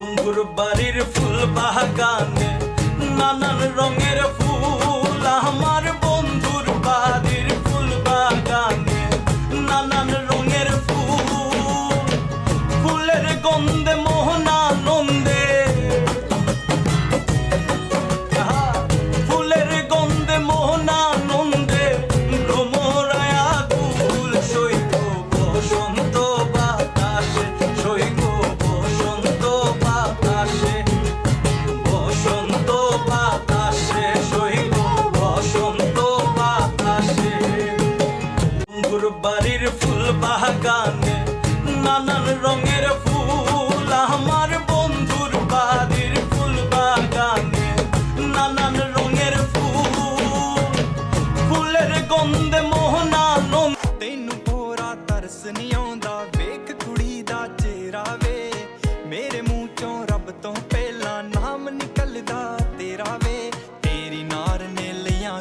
বন্ধুর বাড়ির ফুল বাগানে নানান রঙের ফুল। আমার বন্ধুর বাড়ির ফুল বাগানে নানান রঙের ফুল। ফুলের গন্ধে মোহনানন্দে, ফুলের গন্ধে মোহনানন্দে ভ্রমরায় আকুল। সৈক বসন্ত বাতাসে, সৈক বসন্ত বাতাসে, বসন্ত বাতাসে, সৈক বসন্ত বাতাসে। বন্ধুর বাড়ির ফুল বাগানে নানান রঙের ফুল। আমার বন্ধুর বাড়ির ফুল বাগানে নানান ਰੰਗੇਰ ਫੂਲ। ਫੁੱਲਰ ਗੰਦੇ ਮੋਹਨਾਨੰਦ। ਤੈਨੂੰ ਪੂਰਾ ਤਰਸ ਨਹੀਂ ਆਉਂਦਾ ਵੇਖ ਕੁੜੀ ਦਾ ਚਿਹਰਾ ਵੇ। ਮੇਰੇ ਮੂੰਹ ਚੋਂ ਰੱਬ ਤੋਂ ਪਹਿਲਾਂ ਨਾਮ ਨਿਕਲਦਾ ਤੇਰਾ ਵੇ। ਤੇਰੀ ਨਾਰ ਨੇ ਲਿਆ